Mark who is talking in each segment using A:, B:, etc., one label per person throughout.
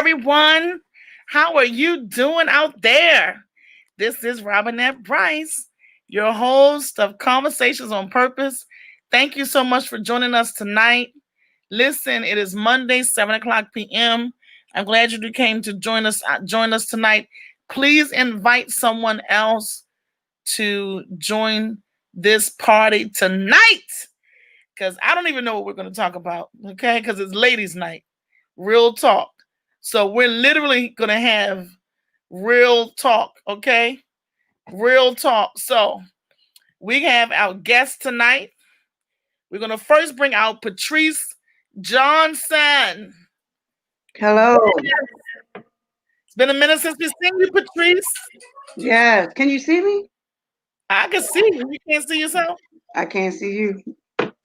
A: everyone. How are you doing out there? This is Robinette Bryce, your host of Conversations on Purpose. Thank you so much for joining us tonight. Listen, it is Monday, 7 o'clock p.m. I'm glad you came to join us tonight. Please invite someone else to join this party tonight because I don't even know what we're going to talk about, okay? Because it's ladies' night, real talk. So we're literally going to have real talk, okay? Real talk. So we have our guest tonight. We're going to first bring out Patrice Johnson.
B: Hello.
A: It's been a minute since we've seen you, Patrice.
B: Yes. Can you see me?
A: I can see you. You can't see yourself?
B: I can't see you.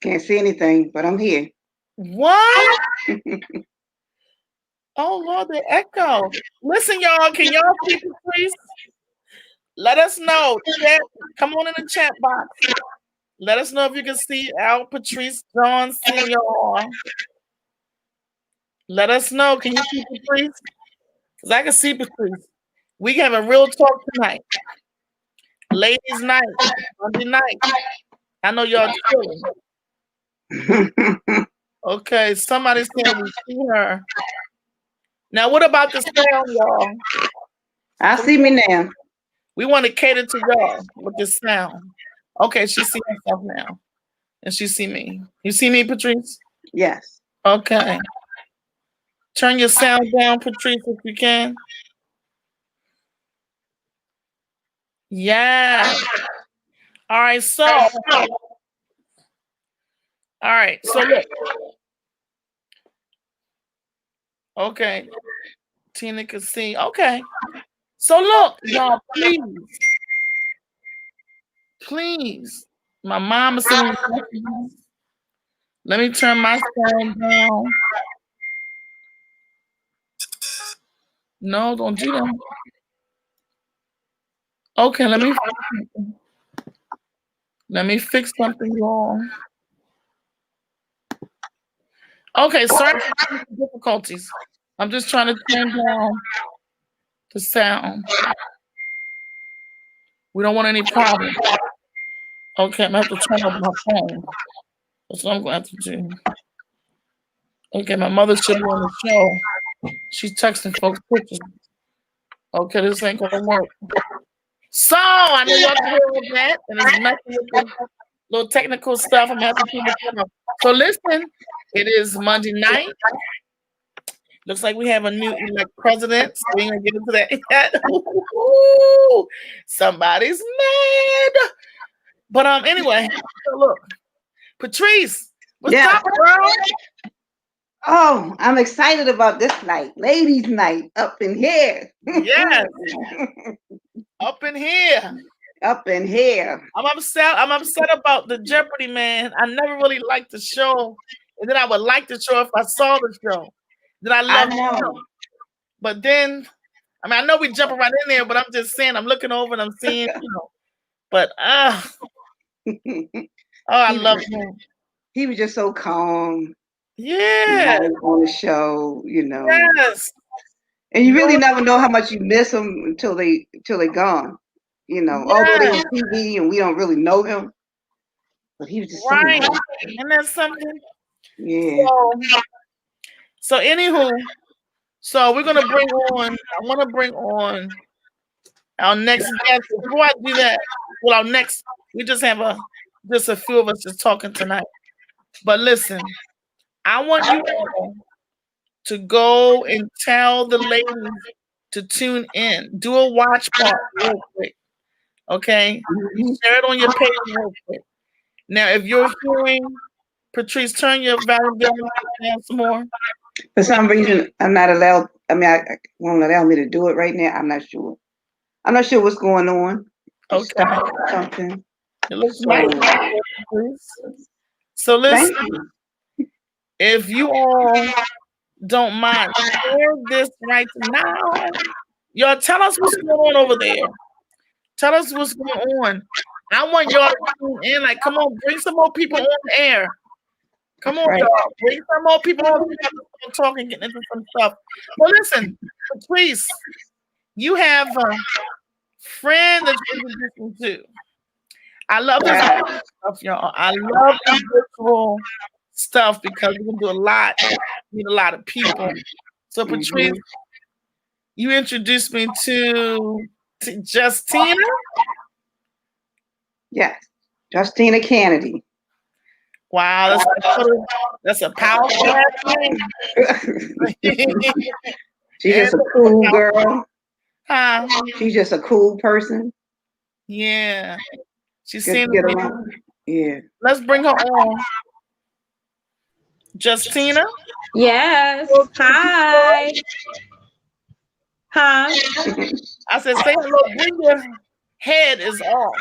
B: Can't see anything, but I'm here.
A: What? Oh, Lord, the echo. Listen, y'all. Can y'all see Patrice? Let us know. Chat. Come on in the chat box. Let us know if you can see our Patrice Johnson, y'all. Let us know. Can you see Patrice? Because I can see Patrice. We have a real talk tonight. Ladies' night. Monday night. I know y'all chilling. Okay, somebody's saying we see her. Now, what about the sound, y'all?
B: I see me now.
A: We want to cater to y'all with the sound. Okay, she sees herself now. And she see me. You see me, Patrice?
B: Yes.
A: Okay. Turn your sound down, Patrice, if you can. Yeah. All right, so look. Okay. Tina can see. Okay. So look, y'all, please. My mom is saying, let me turn my sound down. No, don't do that. Okay, let me fix something wrong. Okay, sorry for the difficulties. I'm just trying to turn down the sound. We don't want any problems. Okay, I'm gonna have to turn off my phone. That's what I'm gonna have to do. Okay, my mother should be on the show. She's texting folks pictures. Okay, this ain't gonna work. So I know y'all can hear all that, and it's nothing with the little technical stuff. I'm gonna have to turn it off. So listen, it is Monday night. Looks like we have a new elect president. So we ain't gonna get into that yet. Ooh, somebody's mad. But anyway, so look, Patrice, what's up, girl?
B: Oh, I'm excited about this night, ladies' night, up in here.
A: Yes, up in here.
B: Up in here.
A: I'm upset about the Jeopardy, man. I never really liked the show, and then I would like the show if I saw the show. Then I love the show. But then, I know we jumping right in there, but I'm just saying, I'm looking over and I'm seeing, But I love him.
B: He was just so calm.
A: Yeah.
B: On the show,
A: Yes.
B: And you really never know how much you miss them until they gone. Although they on TV and we don't really know him. But he was just
A: right.
B: So nice.
A: And that's something.
B: Yeah.
A: So anywho, so we're gonna bring on. I want to bring on our next guest. Before I do that, well, we just have a few of us just talking tonight. But listen, I want you all to go and tell the ladies to tune in. Do a watch part real quick. Okay? Share it on your page real quick. Now, if you're hearing, Patrice, turn your volume down some more.
B: For some reason, I'm not allowed. I won't allow me to do it right now. I'm not sure. I'm not sure what's going on.
A: Okay.
B: Something.
A: It looks nice. So listen, if you all don't mind, share this right now. Y'all tell us what's going on over there. Tell us what's going on. I want y'all to tune in. Like, come on, bring some more people on the air. Come
B: That's
A: on,
B: right.
A: y'all. Bring some more people on. We got to start talking, getting into some stuff. Well, listen, Patrice, you have a friend that you introduced me to. I love this
B: Yeah.
A: stuff, y'all. I love the virtual stuff because we can do a lot, meet a lot of people. So, Patrice,
B: Hmm.
A: you introduced me to Justina.
B: Yes. Justina Cannady.
A: Wow, that's a powerful last name.
B: She's
A: And
B: just a cool girl.
A: huh?
B: She's just a cool person.
A: Yeah, she
B: Good to
A: seemed to
B: get
A: be.
B: around. Yeah.
A: Let's bring her on, Justina.
C: Yes.
A: Well,
C: Hi. Huh?
A: I said, say hello. Bring your head is off.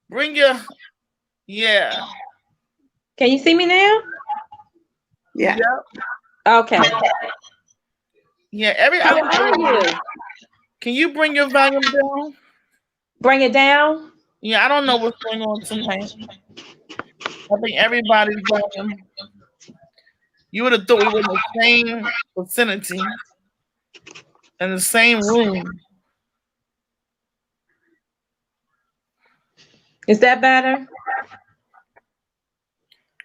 A: Bring your yeah,
C: Can you see me now?
B: Yeah.
A: yeah,
C: Okay.
A: yeah. Every
C: How are you?
A: can you bring your volume down?
C: Bring it down.
A: Yeah, I don't know what's going on tonight. I think everybody's volume. You would have thought we were in the same vicinity in the same room.
C: Is that better?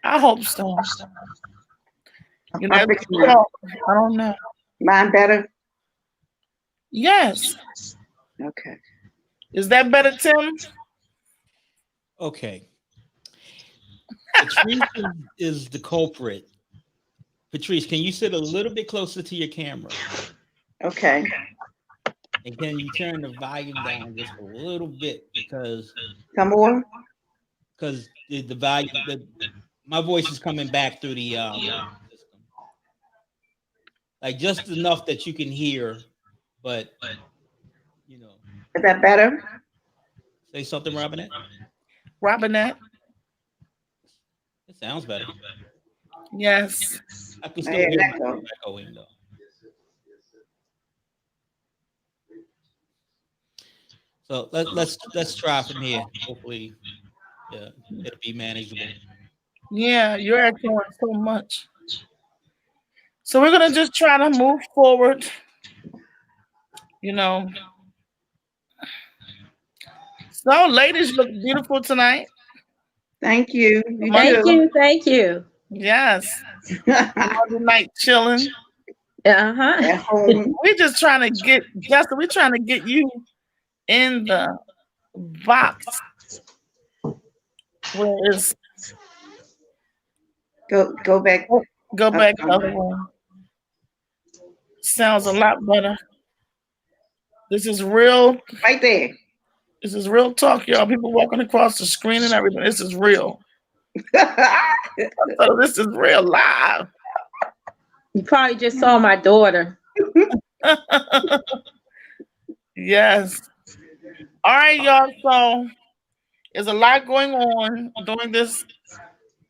A: I hope so. You know,
B: I'll
A: as
B: fix
A: we
B: mine.
A: talk, I don't know.
B: Mine better?
A: Yes,
B: Okay.
A: is that better, Tim?
D: Okay. Patrice is the culprit. Patrice, can you sit a little bit closer to your camera?
B: Okay.
D: And can you turn the volume down just a little bit
B: Some more?
D: because the volume my voice is coming back through the system. Like just enough that you can hear, but you know,
B: Is that better?
D: say something, Robinette.
A: Robinette?
D: It sounds better.
A: Yes.
D: I can
B: I
D: still
B: hear
D: hear
B: an
D: myself
B: echo.
D: echoing though. So let's try from here. Hopefully, yeah, it'll be manageable.
A: Yeah, you're echoing so much. So we're gonna just try to move forward. You know. So, ladies, you look beautiful tonight.
B: Thank you.
A: The
B: You
A: Monday,
C: Thank
B: too.
C: you. Thank you.
A: yes, the Monday night chilling.
C: Uh-huh.
B: At home.
A: We're just trying to get Justin. We're trying to get you in the box where it's
B: Go back
A: go
B: up
A: back the
B: some.
A: other way. Sounds a lot better. This is real.
B: Right there.
A: This is real talk, y'all. People walking across the screen and everything. This is real. So this is real live.
C: You probably just saw my daughter.
A: Yes. All right, y'all. So there's a lot going on during this.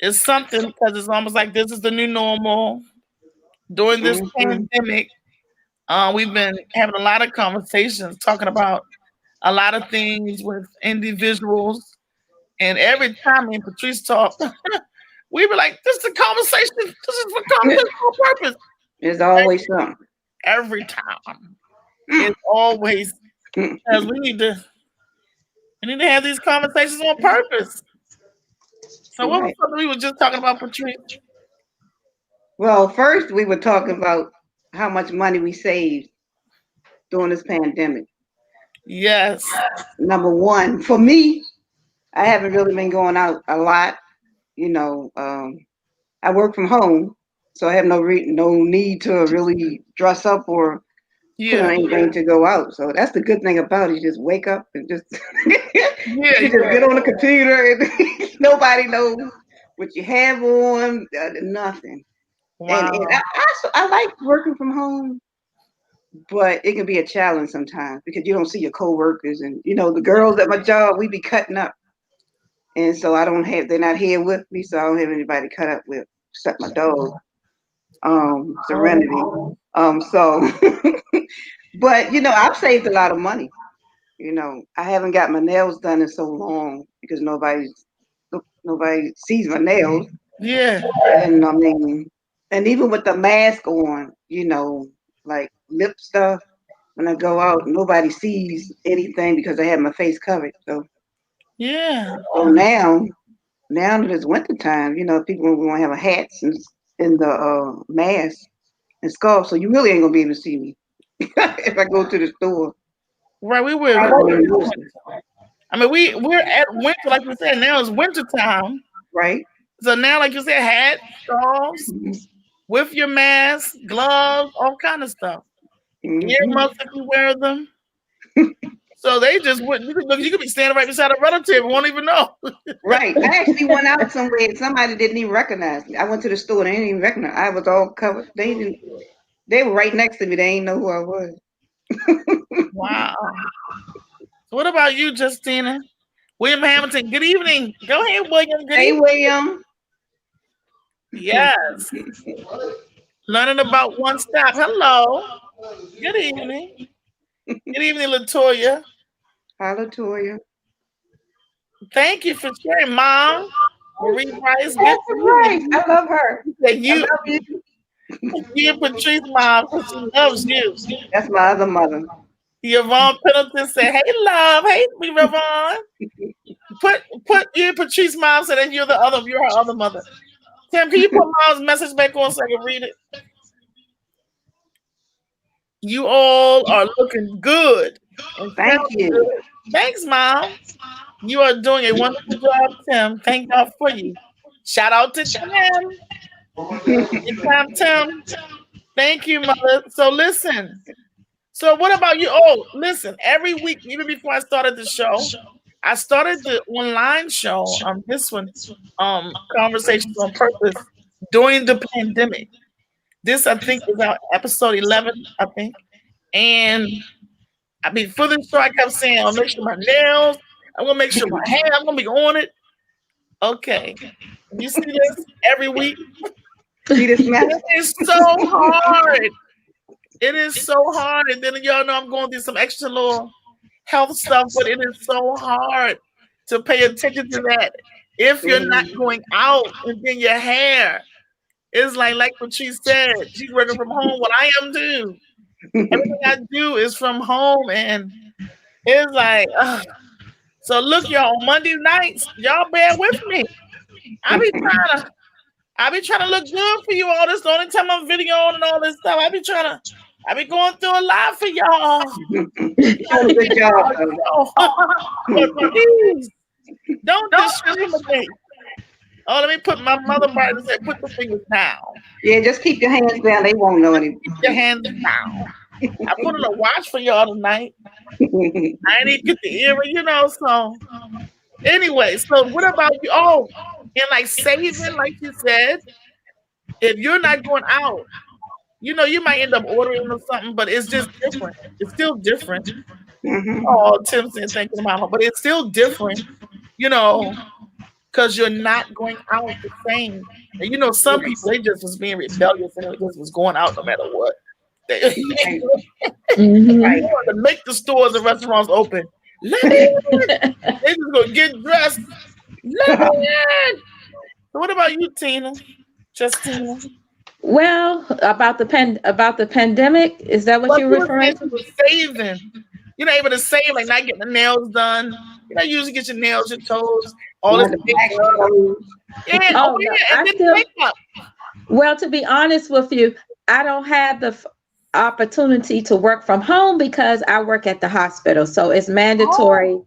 A: It's something because it's almost like this is the new normal during this
B: Mhm.
A: pandemic. We've been having a lot of conversations talking about a lot of things with individuals, and every time me and Patrice talk, we were like, "This is a conversation. This is for conversational purpose."
B: There's always something.
A: Every time,
B: Mm.
A: it's always because we need to have these conversations on purpose. So, what was
B: Right.
A: something we were just talking about, Patrice?
B: Well, first we were talking about how much money we saved during this pandemic.
A: Yes.
B: Number one, for me, I haven't really been going out a lot. You know, I work from home, so I have no need to really dress up or put on
A: Yeah.
B: anything to go out. So that's the good thing about it. You just wake up and just you
A: Yeah.
B: can just
A: Yeah.
B: get on the computer and nobody knows what you have on, nothing. And
A: Wow.
B: I like working from home, but it can be a challenge sometimes because you don't see your coworkers and the girls at my job. We be cutting up, and so I don't have they're not here with me, so I don't have anybody to cut up with except my dog, Serenity.
A: Oh,
B: So, but I've saved a lot of money. I haven't got my nails done in so long because nobody sees my nails.
A: Yeah.
B: And I mean, and even with the mask on, like lip stuff, when I go out, nobody sees anything because I have my face covered.
A: Yeah.
B: So now that it's winter time, people want to have hats and the mask and scarf, so you really ain't gonna be able to see me if I go to the store.
A: Right. We were.
B: Probably gonna lose it,
A: I mean, we're at winter, like you said. Now it's winter time.
B: right?
A: So now, like you said, hat, scarves, with your mask, gloves, all kind of stuff.
B: Mm-hmm.
A: Earmuffs if you wear them. So they just wouldn't. You could be standing right beside a relative and won't even know.
B: Right. I actually went out somewhere and somebody didn't even recognize me. I went to the store and they didn't even recognize. I was all covered. They didn't. They were right next to me. They didn't know who I was.
A: Wow. So what about you, Justina? William Hamilton. Good evening. Go ahead, William. Good
B: Hey,
A: evening.
B: William.
A: Yes. Learning about one stop. Hello. Good evening. Good evening, Latoya.
B: Hello, Toya.
A: Thank you for sharing, Mom. Marie Rice. Good
B: That's right.
A: evening.
B: I love her. I
A: You,
B: love you.
A: you and Patrice, Mom, because she loves you.
B: That's my other mother.
A: Yvonne Pendleton said, "Hey, love. Hey, Yvonne. Put you and Patrice, Mom, so that you're her other mother. Tim, can you put Mom's message back on so I can read it? You all are looking good and
B: Thank
A: sounding
B: you.
A: good. Thanks, Mom. You are doing a wonderful job, Tim. Thank God for you. Shout out to Tim. Anytime, Tim. Thank you, Mother. So listen. So what about you? Oh, listen. Every week, even before I started the show, I started the online show. This one, Conversations on Purpose during the pandemic. This I think is our episode 11. I think, and I mean, for this show, I kept saying, I'll make sure my nails, I'm going to make sure my hair, I'm going to be on it. Okay. You see this every week?
B: See this mess?
A: It is so hard. It is so hard. And then y'all know I'm going through some extra little health stuff, but it is so hard to pay attention to that if you're not going out. And then your hair is like Patrice said, she's working from home. What I am too. Everything I do is from home, and it's like, ugh. So look, y'all, on Monday nights, y'all bear with me. I be trying to look good for you all this. The only time I'm videoing and all this stuff, I be going through a lot for y'all.
B: Doing a good job,
A: But please, don't discriminate. Oh, let me put my mother right and say, put the fingers down.
B: Yeah, just keep your hands down. They won't know anything.
A: Keep your hands down. I put on a watch for y'all tonight. I ain't even get the earring, so anyway, so what about you? Oh, and like saving, like you said, if you're not going out, you might end up ordering or something, but it's just different. It's still different. Oh, Tim said thank you, Mama, but it's still different, because you're not going out the same. And some people, they just was being rebellious and it just was going out no matter what. They want to make the stores and restaurants open. Let me in. They just gonna get dressed. Let me in. So what about you, Tina? Justina?
C: Well, about the pandemic, is that what
A: Well,
C: you're
A: you were
C: referring
A: saying
C: to?
A: you were saving. You're not able to save, like not getting the nails done. You usually get your nails, your toes, all this makeup. Yeah,
C: Oh no,
A: yeah, and
C: I
A: then
C: still.
A: makeup.
C: Well, to be honest with you, I don't have the opportunity to work from home because I work at the hospital. So it's mandatory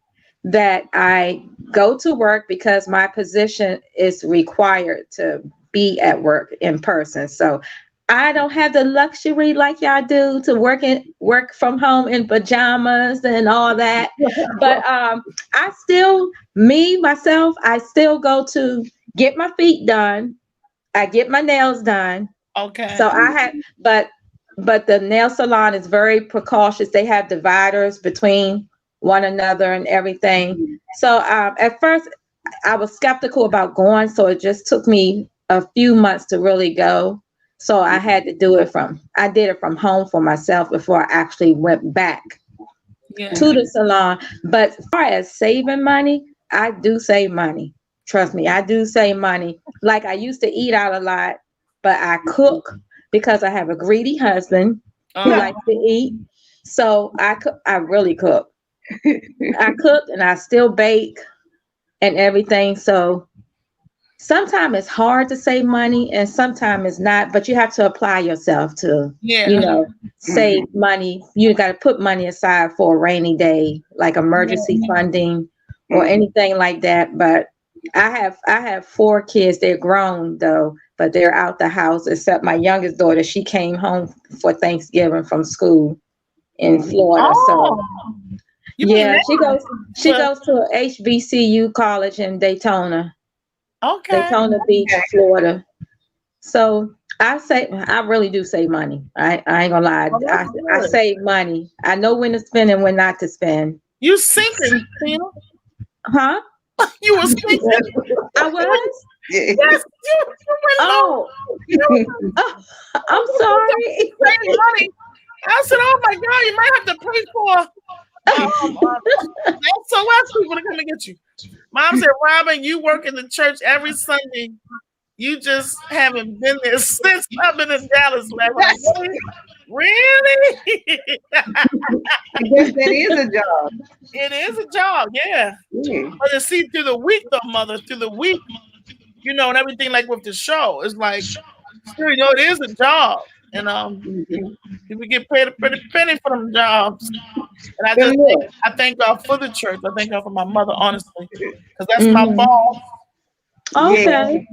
C: that I go to work because my position is required to be at work in person. So I don't have the luxury like y'all do to work from home in pajamas and all that. But I still, myself, I still go to get my feet done. I get my nails done.
A: Okay.
C: So I had, but the nail salon is very precautious. They have dividers between one another and everything. So at first I was skeptical about going. So it just took me a few months to really go. So I had to I did it from home for myself before I actually went back to the salon. But as far as saving money, I do save money. Trust me, I do save money. like I used to eat out a lot, but I cook because I have a greedy husband who likes to eat. So I cook. I really cook. I cook and I still bake and everything. So sometimes it's hard to save money and sometimes it's not, but you have to apply yourself to, save money. You got to put money aside for a rainy day, like emergency funding or anything like that. But I have 4 kids. They're grown though, but they're out the house, except my youngest daughter. She came home for Thanksgiving from school in Florida. So she goes to a HBCU college in Daytona.
A: Okay.
C: Daytona Beach, Florida. So I really do save money. I ain't gonna lie. I save money. I know when to spend and when not to spend.
A: You sinking, Tina?
C: Huh?
A: You was sinking.
C: I was?
A: Yes, you
C: I'm sorry.
A: Money. I said, oh my God, you might have to pay for SOS people to come and get you. Mom said, Robin, you work in the church every Sunday. You just haven't been there since I've been in Dallas. Really?
B: Yes, that is a job.
A: It is a job, yeah. But you see, through the week, though, Mother, through the week, and everything like with the show, it's like, it is a job. And people get paid a pretty penny for them jobs. And I thank God for the church. I thank God for my mother, honestly, because that's my boss.
C: Okay.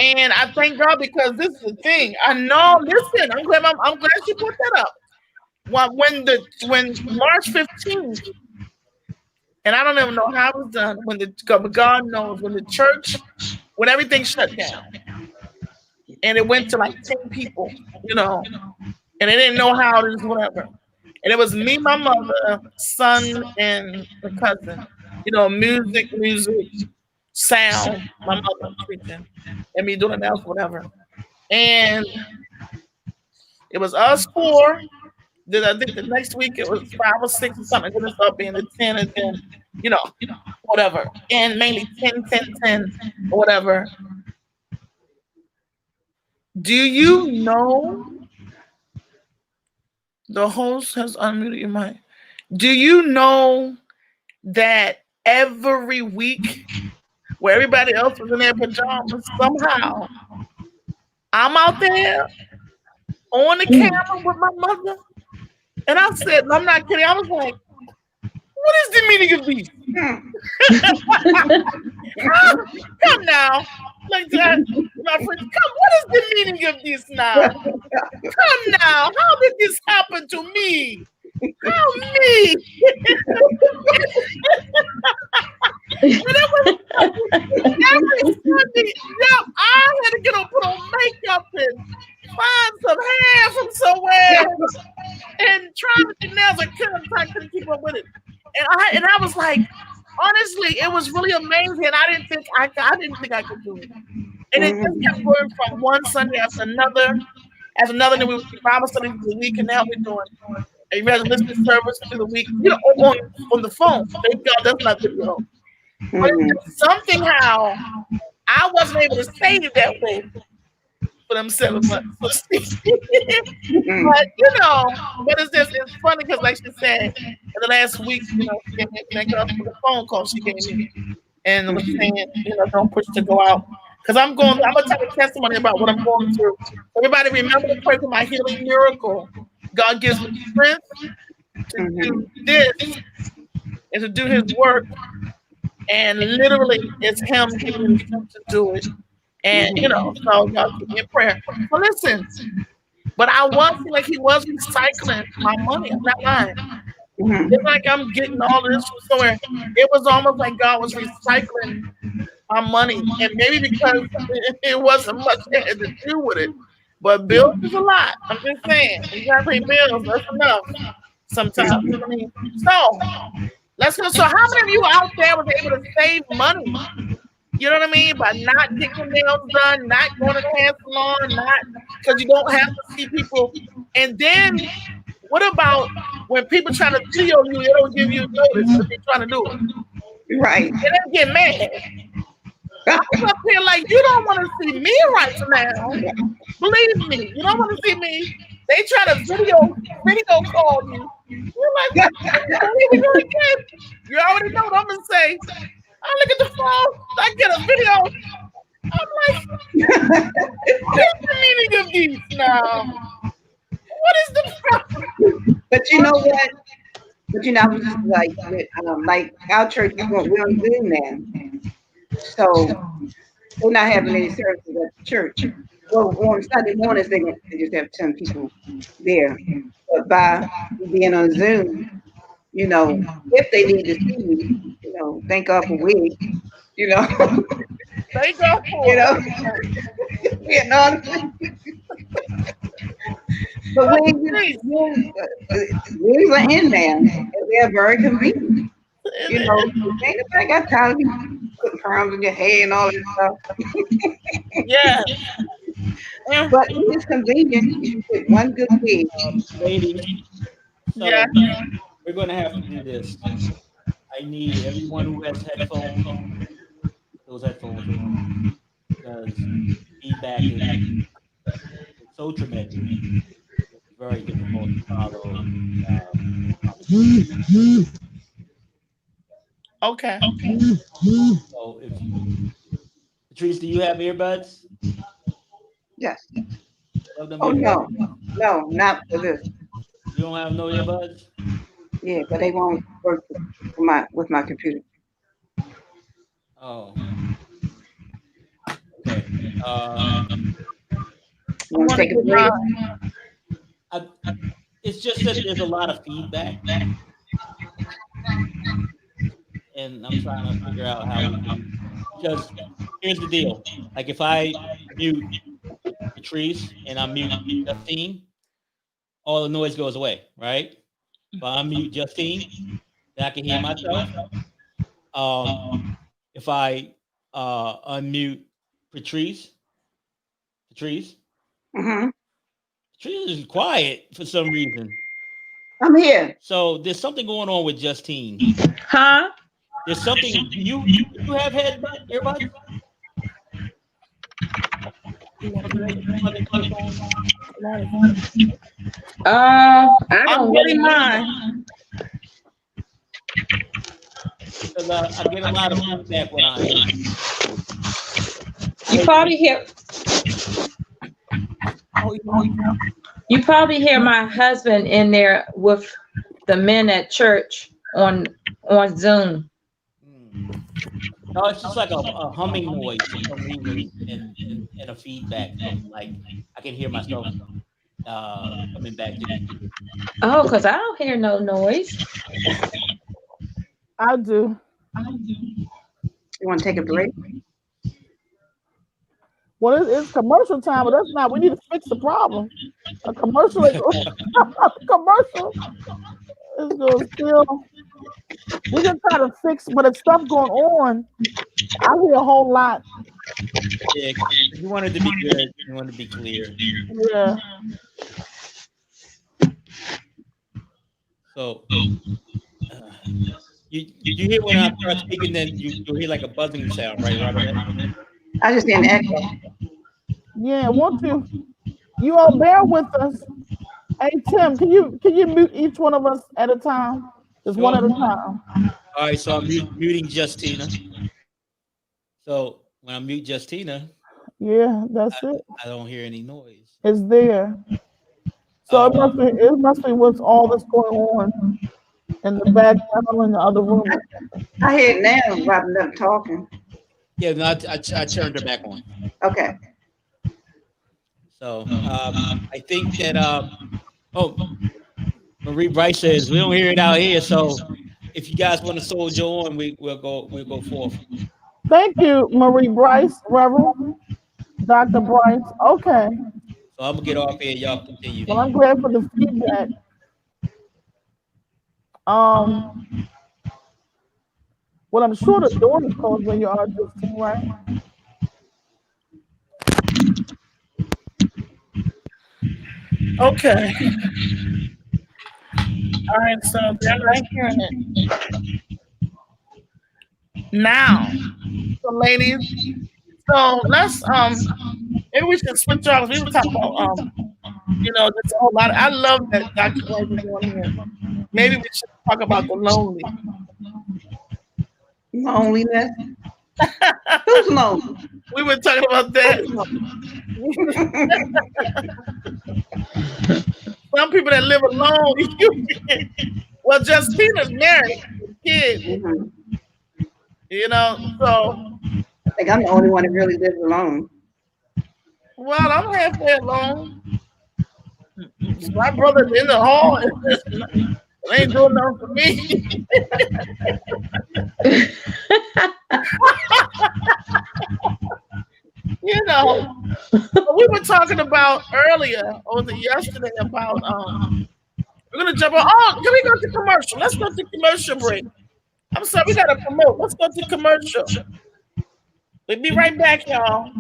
A: And I thank God because this is the thing. I know. Listen, I'm glad she put that up. When March 15th, and I don't even know how it was done. God knows when the church, when everything shut down, and it went to like 10 people, and they didn't know how it is, whatever. And it was me, my mother, son, and a cousin. Music, sound, my mother preaching, and me doing else, whatever. And it was us 4. Then I think the next week it was 5 or 6 or something. Then it started being the 10 and then, whatever. And mainly 10, 10, 10, or whatever. Do you know the host has unmuted your mic? Do you know that every week where everybody else was in their pajamas, somehow I'm out there on the camera with my mother? And I said, I'm not kidding. I was like, what is the meaning of these? Come now. Like that, my friend, what is the meaning of this now? Come now. How did this happen to me? How me? And it was every Sunday. I had to get on, put on makeup and find some hair from somewhere and try to do nails. I couldn't keep up with it. And I was like, honestly, it was really amazing. I didn't think I could do it. And it just kept going from one Sunday after another. And then we would do Bible study for the week, and now we're doing a listening service for the week, on the phone. Thank God that's not video. But something how I wasn't able to say it that way for them 7 months. But but it's funny because like she said, in the last week, she gave me thank God for the phone call she gave me and was saying, don't push to go out. Because I'm gonna tell a testimony about what I'm going through. Everybody remember to pray for my healing miracle. God gives me strength to do this and to do his work. And literally it's him giving me strength to do it. And so y'all keep me in prayer. So listen, but I was like he was recycling my money. I'm not lying. It's like I'm getting all of this from somewhere. It was almost like God was recycling my money, and maybe because it wasn't much had to do with it, but bills is a lot. I'm just saying, you gotta pay bills. That's enough. Sometimes, you know what I mean. So let's go. So how many of you out there was able to save money? You know what I mean? By not getting your nails done, not going to the hair salon, not because you don't have to see people. And then what about when people try to video you, they don't give you notice if they're trying to do it?
B: Right.
A: They don't get mad. I'm up here like, you don't want to see me right now. Believe me, you don't want to see me. They try to video call you. You're like, what? Here we go again. You already know what I'm gonna say. I look at the phone. I get a video. I'm like, what is the meaning of these now? What is the problem?
B: But you know what? But you know, I was just like our church, we're on Zoom now, so we're not having any services at the church. Well, on Sunday mornings they just have 10 people there, but by being on Zoom, you know, if they need to see me, you know, thank God for wigs, you know,
A: Thank God
B: you
A: for
B: know, you know. But
A: it.
B: wigs are in there, and they're very convenient. You know, ain't nobody got time to be putting perms in your hair and all that stuff.
A: Yeah. Yeah.
B: But it is convenient if you put one good wig.
D: Ladies,
A: Yeah.
D: so we're going to have to do this. I need everyone who has headphones, those headphones on, because feedback is so tremendous. It's very difficult to follow conversation.
A: Okay.
D: So if Patrice, do you have earbuds?
B: Yes.
D: Love them
B: Oh
D: earbuds.
B: no, not for this.
D: You don't have no earbuds?
B: Yeah, but they won't work with my computer.
D: Oh, okay.
B: You
A: I'm
B: want to
A: gonna
B: take a
A: get
B: break?
A: mine.
D: I, it's just that there's a lot of feedback, and I'm trying to figure out how we can. Because here's the deal: like if I mute Patrice and I mute Justine, all the noise goes away, right? If I unmute Justine, then I can hear myself. Um, if I unmute Patrice, Patrice,
B: Mm-hmm.
D: Patrice is quiet for some reason.
B: I'm here.
D: So there's something going on with Justine.
C: Huh?
D: There's something. Do you have earbuds?
C: I
A: I'm
C: don't really
A: getting
C: know.
A: mine.
D: Because I get a lot of feedback when I.
C: You probably hear you probably hear my husband in there with the men at church on Zoom.
D: No, it's just like a humming noise for some reason, and a feedback from like I can hear myself coming back to me.
C: Oh, because I don't hear no noise.
A: I do.
B: You want to take a break?
A: Well, it's commercial time, but that's not. We need to fix the problem. A commercial, is, commercial is gonna still. We can try to fix, but if stuff going on, I hear a whole lot.
D: Yeah, you wanted to be good. You wanted to be clear.
A: Yeah.
D: So you hear when I start speaking, then you'll hear like a buzzing sound, right, Robert?
B: I just didn't echo.
A: Yeah. Want to? You all bear with us. Hey Tim, can you mute each one of us at a time? Just one
D: Sure.
A: at a time.
D: All right, so I'm muting Justina. So when I mute Justina,
A: Yeah, that's it.
D: I don't hear any noise.
A: It's there. So
D: Um,
A: it must be what's all that's going on in the background in the other room.
B: I hear it now, Robin up talking.
D: yeah, no, I turned her back on.
B: Okay.
D: So I think that oh, Marie Bryce says we don't hear it out here. So if you guys want to soldier on, we'll go forth.
A: Thank you, Marie Bryce, Reverend Dr. Bryce. Okay.
D: So I'm gonna get off here. Y'all continue.
A: Well, I'm glad for the feedback. Well, I'm sure the door is closed when you are just right. Okay. All right, so they're not hearing it. Now, some ladies. So let's maybe we should switch off. We were talking about just a whole lot. I love that Dr. White is on here. Maybe we should talk about the lonely.
B: Loneliness. Who's lonely?
A: We were talking about that. Some people that live alone. Well, Justina's married with kids.
B: Mhm.
A: So
B: I think I'm the only one that really lives alone.
A: well, I'm halfway alone. My brother's in the hall. It ain't doing nothing for me. We were talking about earlier, or was it yesterday, about we're gonna jump on. Oh, can we go to commercial? Let's go to commercial break. I'm sorry, we gotta promote. Let's go to commercial. We'll be right back, y'all.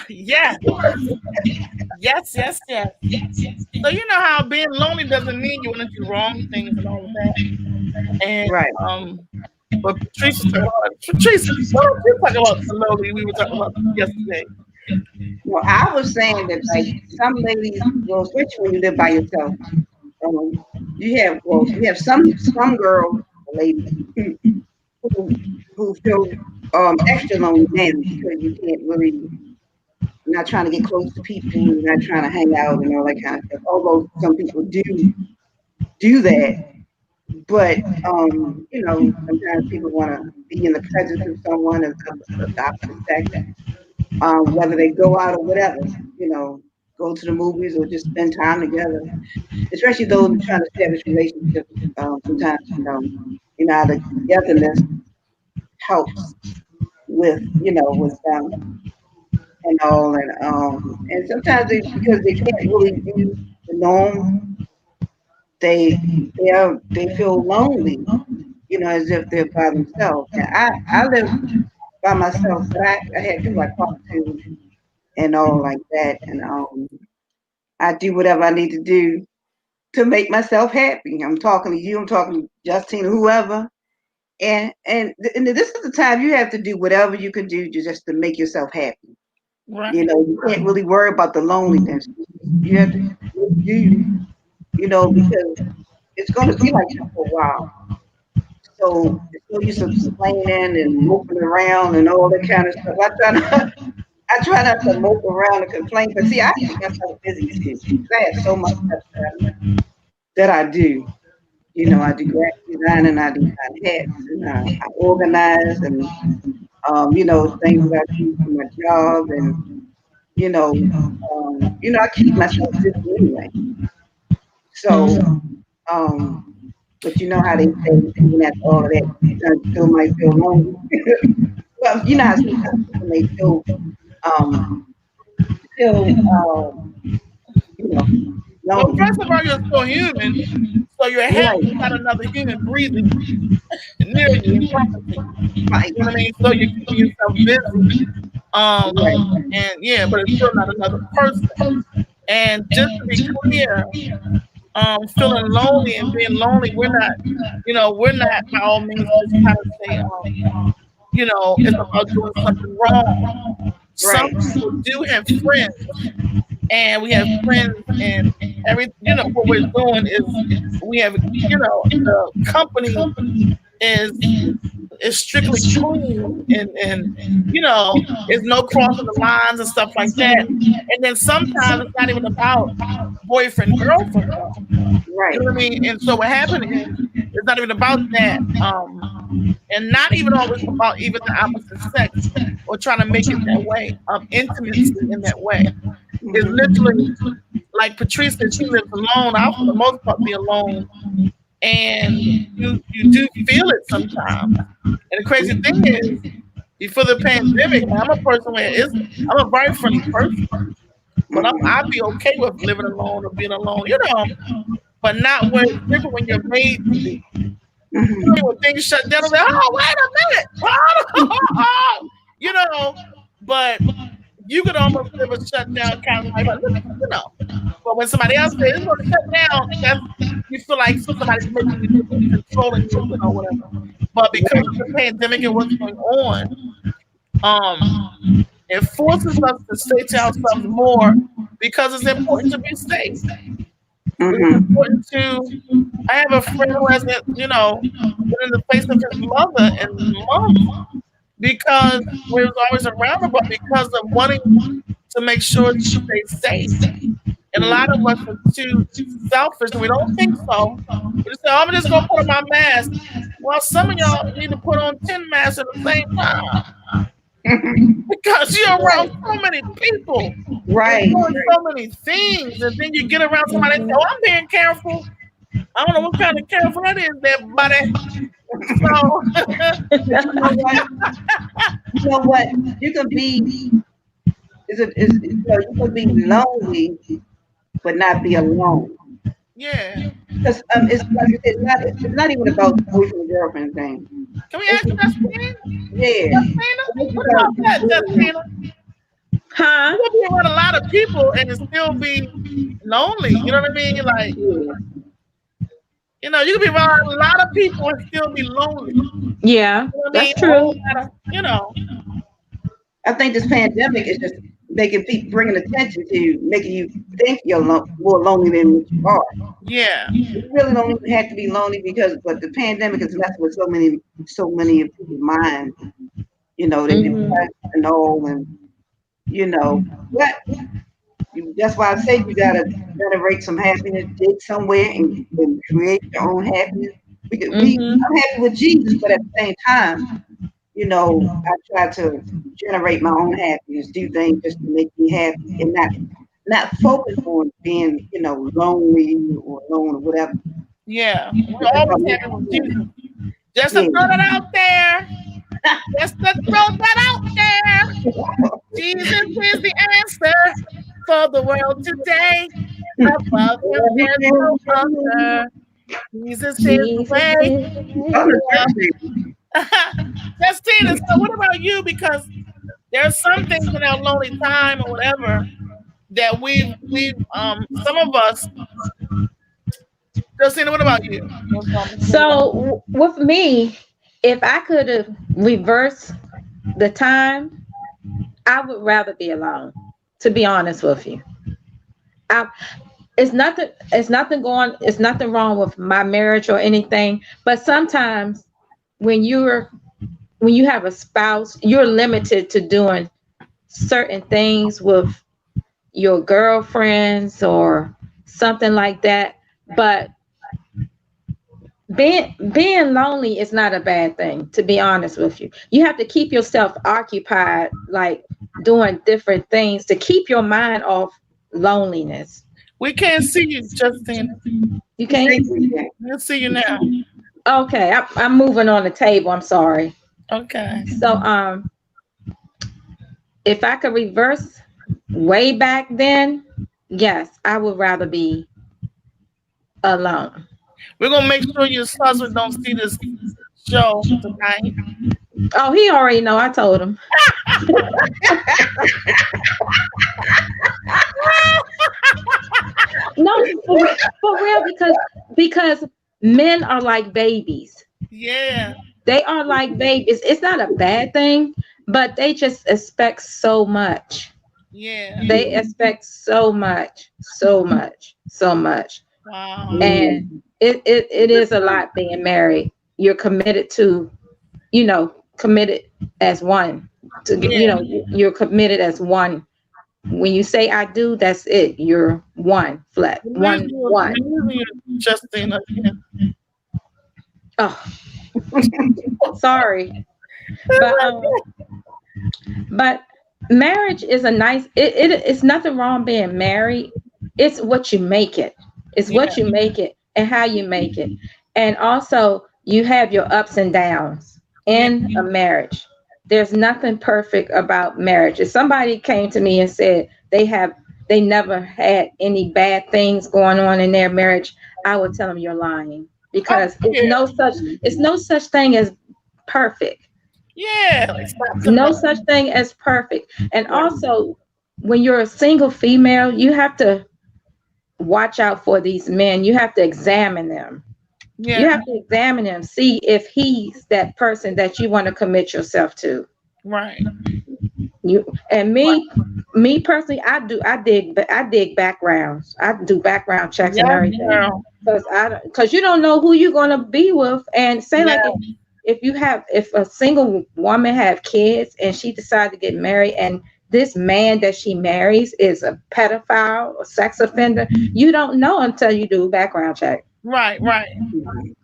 A: Yes. Yes. So you know how being lonely doesn't mean you want to do wrong things and all of that. And
B: Right.
A: but Patrice, why don't you talk about the lonely we were talking about yesterday?
B: Well, I was saying that like some ladies, well, especially when you live by yourself, you have some girls, ladies, who feel extra lonely then because you can't really, you're not trying to get close to people, you're not trying to hang out and all that kind of stuff. Although some people do that, but sometimes people want to be in the presence of someone of the opposite sex, whether they go out or whatever, go to the movies or just spend time together. Especially those who trying to establish relationships. Sometimes the togetherness helps with them and all, and sometimes because they can't really do the norm, they feel lonely, as if they're by themselves. And I live by myself, but I have people I talk to and all like that, and I do whatever I need to do to make myself happy. I'm talking to you, I'm talking to Justine, whoever, and this is the time you have to do whatever you can do just to make yourself happy.
A: Right.
B: You can't really worry about the loneliness. You have to do, because it's going to be like that for a while. So it's no use of complaining and moping around and all that kind of stuff. I try not to mope around and complain, but see, I keep myself busy too. I have so much stuff that I do. I do graphic design and I design hats and I organize and things that I do for my job and I keep myself busy anyway. So but you know how they say even after all of that, you still might feel lonely. Well, you know how sometimes people may feel
A: Well,
B: lonely.
A: first of all, you're still human, so your head
B: Right.
A: is not another human breathing near you and talking to you.
B: Right.
A: You know what I mean? So you're keeping yourself busy.
B: Right.
A: And yeah, but it's still not another person. And just to be clear, feeling lonely and being lonely, we're not by all means just trying to say, it's about doing something wrong. Some
B: Right.
A: people do have friends, and we have friends, and what we're doing is we have, the company is strictly clean, and there's no crossing the lines and stuff like that. And then sometimes it's not even about boyfriend girlfriend though. You
B: Right.
A: know what I mean? And so what happened is it's not even about that, and not even always about even the opposite sex or trying to make it that way, intimacy in that way. It's
B: Mhm.
A: literally like Patrice said, she lives alone. I'll for the most part be alone, and you do feel it sometimes. And the crazy thing is, before the pandemic, I'm a person where I'm a very friendly person, but I'd be okay with living alone or being alone, but not where it's different when you're made to be. When things shut down, I'm like, oh, wait a minute. But you could almost live a shutdown kind of life, But when somebody else says it's going to shut down, you feel like somebody's making you do it, controlling you, whatever. But because of the pandemic and what's going on, it forces us to stay to ourselves more because it's important to be safe. It's important to. I have a friend who hasn't, been in the face of his mother in months because we was always around her, but because of wanting to make sure she stays safe. And a lot of us are too selfish, and we don't think so. We just say, oh, I'm just gonna put on my mask. Well, some of y'all need to put on 10 masks at the same time because you're around so many people,
B: Right.
A: doing so many things, and then you get around somebody and say, "Oh, I'm being careful." I don't know what kind of careful that is, there, buddy. So,
B: you know what? You can be you can be lonely, but not be alone.
A: yeah.
B: Because it's like it's not even about boyfriend and girlfriend thing.
A: Can we ask Justine?
B: Yeah.
A: Justina? What about that, Justina?
C: Huh?
A: You can be around a lot of people and it still be lonely. You know what I mean? Like, you can be around a lot of people and still be lonely.
C: Yeah,
A: You know what I
C: that's
A: mean?
C: true.
B: I think this pandemic is just making people bringing attention to making you think you're more lonely than what you are.
A: Yeah.
B: You really don't even have to be lonely but the pandemic is messing with so many of people's minds. They're depressed and all, and but that's why I say you gotta generate some happiness, dig somewhere and create your own happiness. I'm happy with Jesus, but at the same time, I try to generate my own happiness, do things just to make me happy, and not focus on being, lonely or alone or whatever.
A: Yeah. We're always happy with Jesus. Just to throw that out there. Just to throw that out there. Jesus is the answer for the world today. Above him, there's no other. Jesus is the way. Justina, so what about you? Because there's some things in our lonely time or whatever that we've some of us. Justina, what about you?
C: So with me, if I could have reversed the time, I would rather be alone. To be honest with you, it's nothing wrong with my marriage or anything. But sometimes when you have a spouse, you're limited to doing certain things with your girlfriends or something like that. But being lonely is not a bad thing, to be honest with you. You have to keep yourself occupied, like doing different things to keep your mind off loneliness.
A: We can't see you, Justina.
C: You can't?
A: We'll see you now.
C: Okay, I'm moving on the table. I'm sorry.
A: Okay.
C: So if I could reverse way back then, yes, I would rather be alone.
A: We're gonna make sure your husband don't see this show tonight.
C: Oh, he already know. I told him. No, for real, because men are like babies.
A: Yeah.
C: They are like babies. It's not a bad thing, but they just expect so much.
A: Yeah.
C: They expect so much, so much, so much.
A: Wow.
C: And it is a lot being married. You're committed to, committed as one. You're committed as one. When you say I do, that's it. You're one flat. One.
A: Justina.
C: Oh, sorry. But marriage is a nice. It's nothing wrong being married, It's what you make it. It's
A: Yeah.
C: what you make it and how you make it. And also, you have your ups and downs
A: Yeah.
C: in a marriage. There's nothing perfect about marriage. If somebody came to me and said they never had any bad things going on in their marriage, I would tell them you're lying,
A: Oh,
C: because
A: yeah.
C: it's no such thing as perfect.
A: Yeah. Like stop and
C: No
A: love.
C: such thing as perfect. And
B: Right.
C: also, when you're a single female, you have to watch out for these men. You have to examine them. You
A: Yeah.
C: have to examine him, see if he's that person that you want to commit yourself to.
A: Right.
C: You and me personally, I dig backgrounds. I do background checks and
A: Yes,
C: everything,
A: girl.
C: because you don't know who you're gonna be with. And say
A: Yeah.
C: like if a single woman have kids and she decides to get married, and this man that she marries is a pedophile or sex offender, you don't know until you do a background check.
A: Right. Right.
B: Mhm.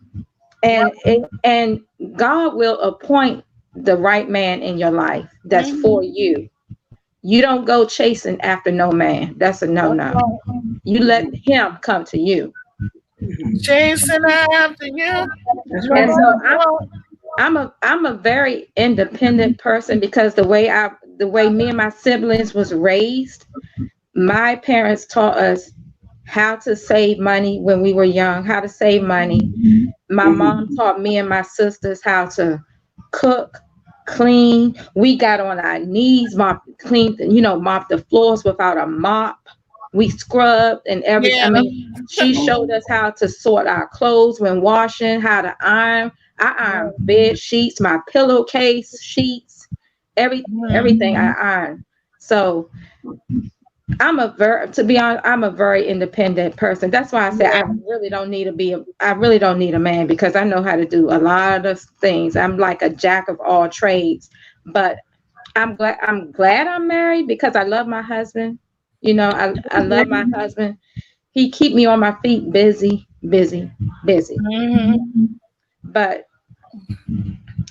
C: And God will appoint the right man in your life that's for
A: Mm-hmm.
C: you. You don't go chasing after no man. That's a no
A: That's
C: no.
A: right.
C: You let
B: Mhm.
C: him come to you.
B: Mhm.
A: Chasing after you.
B: That's
A: No
C: And
B: right.
C: so
A: matter what.
C: I'm a very independent person, because the way me and my siblings was raised, my parents taught us how to save money when we were young, how to save money. My mom
B: Mhm.
C: taught me and my sisters how to cook, clean. We got on our knees, mop the floors without a mop. We scrubbed and everything. I
A: Yeah.
C: mean, she showed us how to sort our clothes when washing, how to iron. I iron bed sheets, my pillowcase sheets, everything
A: Mm-hmm.
C: I iron. So to be honest, I'm a very independent person. That's why I say
A: Yeah.
C: I really don't need a man, because I know how to do a lot of things. I'm like a jack of all trades. But I'm glad I'm married, because I love my husband. I love my husband. He keep me on my feet, busy, busy, busy.
A: Mm-hmm.
C: But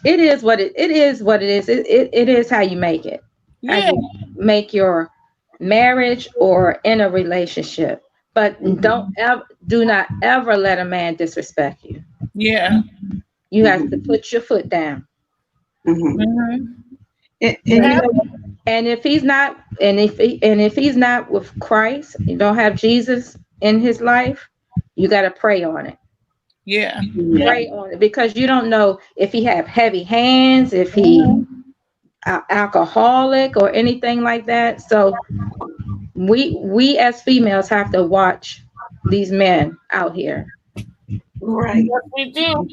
C: it is what it is. It is how you make it. How
A: Yeah.
C: you make your marriage or in a relationship. But
B: Mhm.
C: do not ever let a man disrespect you.
A: Yeah.
C: You have to
B: Mhm.
C: put your foot down.
B: Mhm.
A: Mm-hmm.
B: And
A: You
B: you
A: have
B: know,
C: And if he's not with Christ, you don't have Jesus in his life, you got to pray on it.
A: yeah. Yeah.
B: mhm.
C: Pray on it, because you don't know if he have heavy hands, if he
A: Mm-hmm.
C: alcoholic or anything like that. So we as females have to watch these men out here.
B: Right.
A: Yes, we do.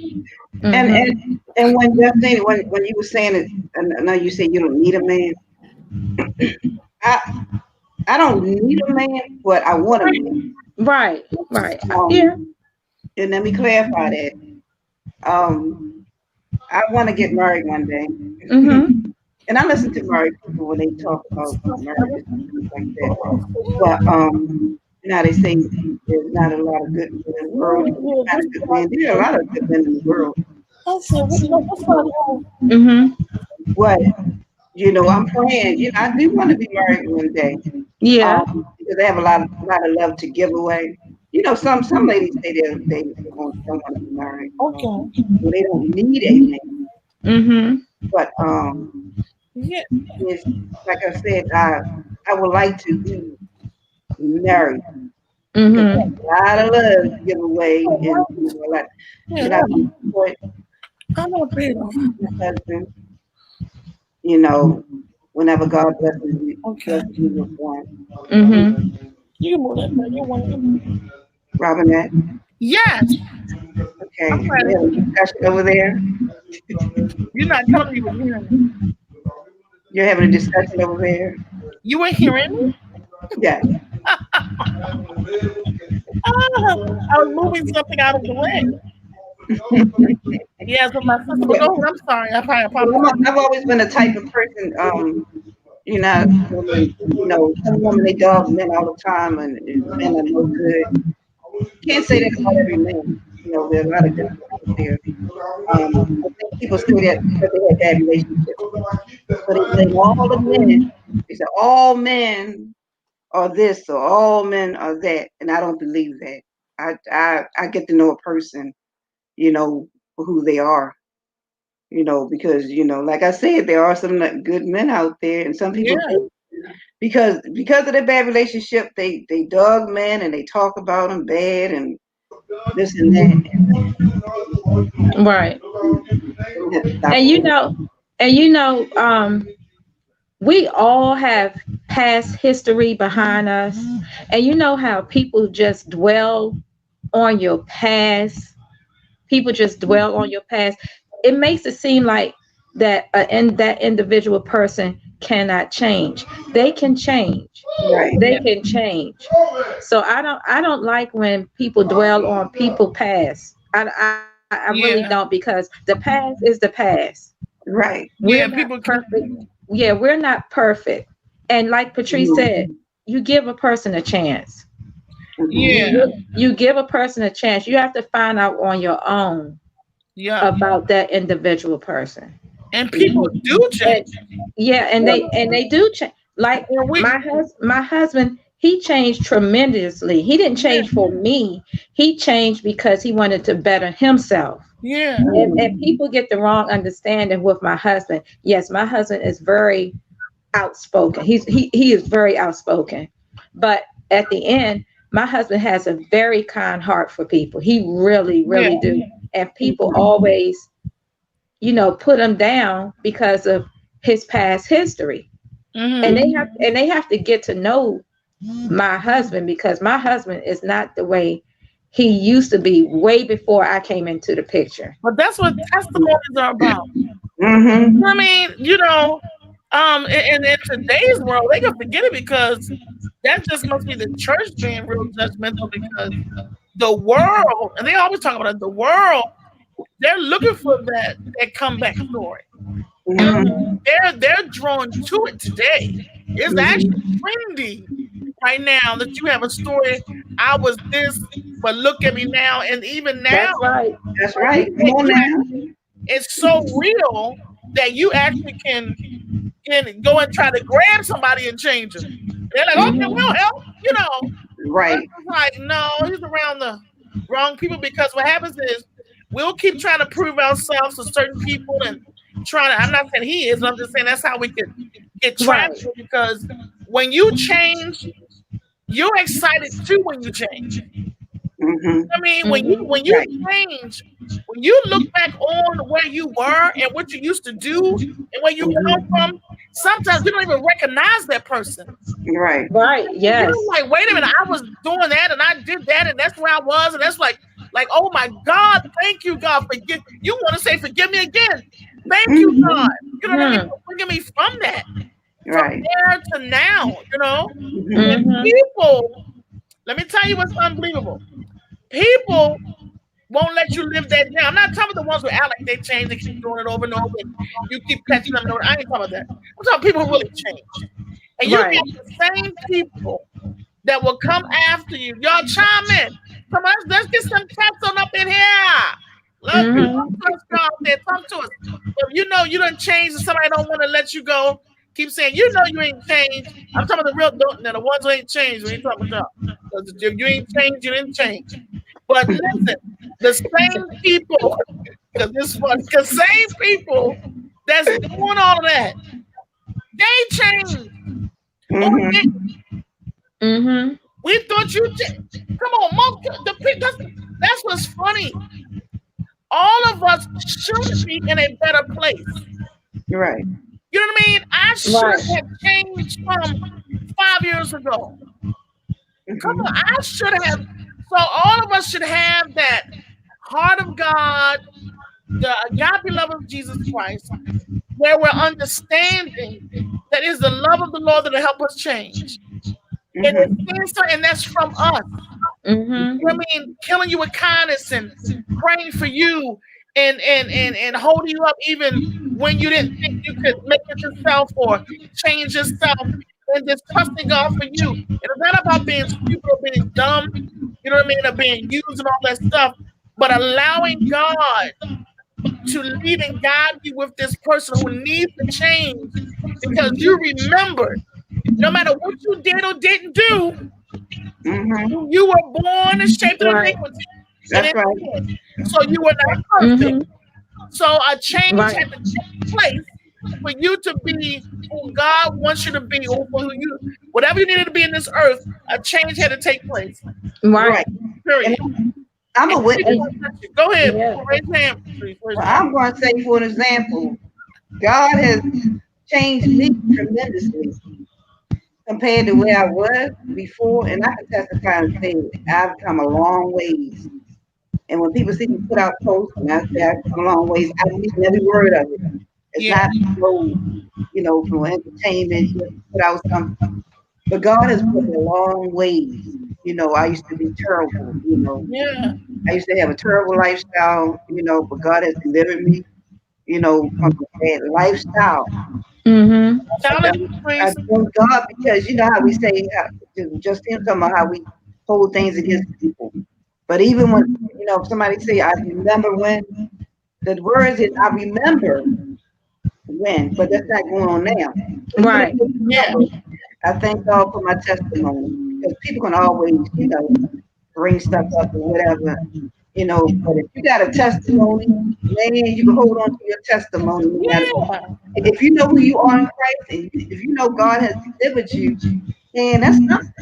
B: And
C: Hmm.
B: and and when Justine, when you were saying it, and I know you said you don't need a man. I I don't need a man, but I want a man.
C: Right, right. Yeah.
B: Um, and let me clarify that. Um, I want to get married one day.
C: Hmm.
B: And I listen to married people when they talk about marriages and things like that. But you know, how they say there's not a lot of good men in the world. You can find a good man. There are a lot of good men in the world.
A: I said, what's my
C: Hmm.
B: But I'm praying. I do want to be married one day.
C: Yeah.
B: Because they have a lot of love to give away. Some ladies say don't want to be married.
A: Okay.
B: So they don't need a man.
C: Hmm.
B: But
A: Yeah.
B: it's like I said, I would like to be married because
C: Hmm.
B: I have a lot of love to give away, and
A: Yeah.
B: I can support
A: I'm gonna pay them.
B: my husband. You know, whenever God
A: Okay.
B: blesses me with one.
C: Hmm.
A: You can move that. You want it?
B: Robinette,
A: Yes. I'm
B: okay, we
A: ready.
B: have a discussion over there.
A: You're not telling me you were hearing me.
B: You're having a discussion over there.
A: You were hearing me?
B: Yes.
A: Ah, I was moving something out of the way. Yes, with my sister. But
B: Well,
A: go ahead. I'm sorry. I
B: well,
A: apologize.
B: I've always been the type of person. Women. Some women they dog men all the time, and men are no good. Can't say that about every man. There are a lot of good men out there. I think people say that because they had bad relationships, but they blame all the men. They say all men are this or all men are that, and I don't believe that. I get to know a person, for who they are, because like I said, there are some good men out there, and some people
A: Yeah,
B: think because of their bad relationship, they dug men and they talk about them bad and this and that.
C: Right.
B: We have to stop
C: And
B: all
C: you
B: that.
C: know, and you know, we all have past history behind us. And you know how people just dwell on your past. People just dwell on your past. It makes it seem like that individual person cannot change. They can change.
B: Right,
C: They can change. So I don't like when people dwell on people past. I really don't,
A: yeah,
C: because the past is the past.
B: right.
C: We're
A: yeah.
C: not
A: People can.
C: perfect. Yeah, we're not perfect. And like Patrice
B: Mhm,
C: said, you give a person a chance.
B: mhm,
A: Yeah,
C: You give a person a chance. You have to find out on your own
A: yeah.
C: about that individual person.
A: And people
B: mhm.
A: do change.
C: And yeah, and
B: Yep.
C: they do change. Like
A: And we,
C: my husband, he changed tremendously. He didn't
A: yeah,
C: change for me. He changed because he wanted to better himself.
A: yeah,
C: And
B: Mhm,
C: people get the wrong understanding with my husband. Yes, my husband is very outspoken. He is very outspoken. But at the end, my husband has a very kind heart for people. He really,
A: yeah.
C: really do. And people
B: mhm,
C: always, put him down because of his past history. And
A: Hmm.
C: they have to get to know my husband, because my husband is not the way he used to be way before I came into the picture.
A: But that's what testimonies are about.
B: mhm,
A: I mean, in today's world, they can forget it because that just must be the church being real judgmental because the world, and they always talk about it, the world, they're looking for that comeback story. You know,
B: mhm,
A: they're drawn to it today. It's actually
B: mhm.
A: trendy right now that you have a story. I was this, but look at me now, and even now,
C: That's right.
B: That's
A: like
B: right. Come on now.
A: it's so real that you actually can go and try to grab somebody and change them. They're like, okay, we'll
C: Hmm.
A: help. But
B: Right.
A: it's like, no, he's around the wrong people because what happens is we'll keep trying to prove ourselves to certain people and trying to. I'm not saying he is, but I'm just saying that's how we could get trapped
C: Right.
A: because when you change, you're excited too when you change.
B: Mhm.
A: I mean, when you
B: Right.
A: change, when you look back on where you were and what you used to do and where you come
B: Mhm.
A: from, sometimes you don't even recognize that person.
B: Right.
C: Right.
A: You're
C: Yes.
A: like, wait a minute, I was doing that and I did that and that's where I was and that's like, oh my God, thank you, God, forgive. You want to say, forgive me again? Thank you, God.
B: Mhm.
A: You know what I mean?
C: Hmm.
A: Forgive me from that, from
B: Right.
A: there to now.
B: Mhm.
A: And
C: Hmm.
A: people, let me tell you what's unbelievable. People won't let you live that down. I'm not talking about the ones who act like they change, they keep doing it over and over, and you keep catching them. I ain't talking about that. I'm talking about people who really change. And you
C: Right.
A: got the same people that will come after you. Y'all chime in. Come on, let's get some cats on up in here. Let's talk
C: Hmm.
A: to us, y'all out there. Talk to us. If you know you done changed and somebody don't want to let you go, keep saying, you know you ain't changed. I'm talking about the real, now the ones who ain't changed. We ain't talking about y'all. Because if you ain't changed, you didn't change. But listen, the same people, because this is funny, because same people that's doing all of that, they changed or
B: Mhm.
A: didn't.
C: Hmm.
A: We thought you changed. Come on, that's what's funny. All of us should be in a better place.
B: Right.
A: You know what I mean? I should
C: Right.
A: have changed from 5 years ago. Come on,
B: Mhm.
A: I should have. So all of us should have that heart of God, the agape love of Jesus Christ, where we're understanding that is the love of the Lord that'll help us change. And
B: Mhm.
A: and that's from us.
C: Hmm.
A: You know what I mean? Killing you with kindness and praying for you and holding you up even when you didn't think you could make it yourself or change yourself and just trusting God for you. And it's not about being stupid or being dumb, you know what I mean, or being used and all that stuff, but allowing God to lead and guide you with this person who needs to change because you remembered. No matter what you did or didn't do,
B: Mm-hmm.
A: you were born and shaped in
C: Right.
A: iniquity and
B: That's
A: in
B: right.
A: sin. So you were not perfect.
C: Mm-hmm.
A: So a change
C: Right.
A: had to take place for you to be who God wants you to be, or for who you, whatever you needed to be in this earth. A change had to take place.
C: Right.
B: Right. And
A: Period.
B: I'm a
A: And people
B: witness.
A: won't touch you. Go ahead.
C: Yeah.
A: Raise your hand, Patrice. Raise
B: Well,
A: your hand.
B: I'm going to say, for an example, God has changed me tremendously compared to where I was before. And I can testify and say I've come a long ways. And when people see me put out posts and I say I've come a long ways, I believe in every word of it. It's
A: Yeah.
B: not no, for entertainment, just put out something. But God has put me a long ways. I used to be terrible.
A: Yeah.
B: I used to have a terrible lifestyle, but God has delivered me, from a bad lifestyle.
C: Mm-hmm.
A: Tell
B: I,
A: it,
B: I
A: Patrice.
B: thank God because you know how we say, just him talking about how we hold things against people. But even when, if somebody say, I remember when, the words is, I remember when, but that's not going on now. So even if
C: Right.
B: you
A: Yeah.
B: remember, I thank God for my testimony because people can always, bring stuff up or whatever. But if you got a testimony, man, you can hold on to your testimony no matter.
A: Yeah.
B: If you know who you are in Christ, and if you know God has delivered you, and that's something.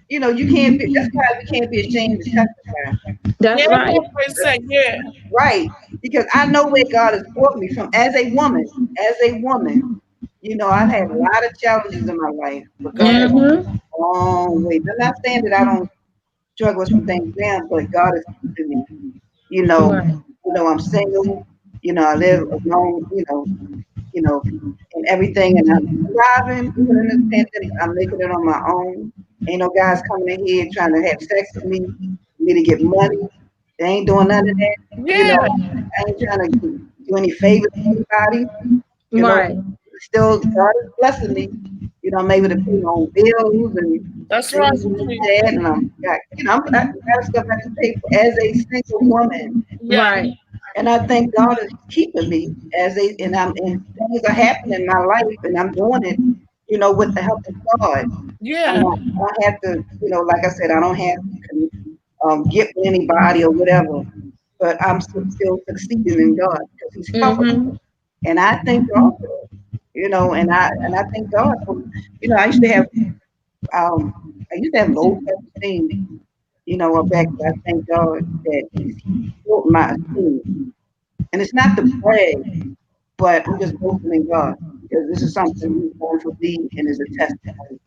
B: You can't be. That's why we can't be ashamed to testify.
A: Yeah.
C: That's right.
A: Praise said, yeah.
B: Right, because I know where God has brought me from as a woman. As a woman, I've had a lot of challenges in my life, but God has brought
C: Mm-hmm.
B: me a long way. I'm not saying that I don't struggle with some things now, but God is keeping me. You know,
C: Right.
B: I'm single. I live alone. You know, and everything, and I'm thriving even in this pandemic. I'm making it on my own. Ain't no guys coming in here trying to have sex with me to get money. They ain't doing none of that.
A: Yeah.
B: I ain't trying to do any favors to anybody. You know,
C: Right.
B: still God is blessing me. I'm able to pay my own bills and
A: That's right,
B: things like
A: Patrice.
B: that, and I got stuff I can pay for as a single woman.
A: Yeah.
C: Right.
B: And I think God is keeping me and things are happening in my life and I'm doing it, with the help of God. I'm
A: Yeah.
B: not, I don't have to, like I said, I don't have to get with anybody or whatever, but I'm still succeeding in God because He's helping me.
C: Mm-hmm.
B: And I thank God for it, and I thank God for, um, I used to have low self-esteem, back, but I thank God that He's built my esteem. And it's not the brag, but I'm just boasting in God because this is something He's done for me and is a testimony.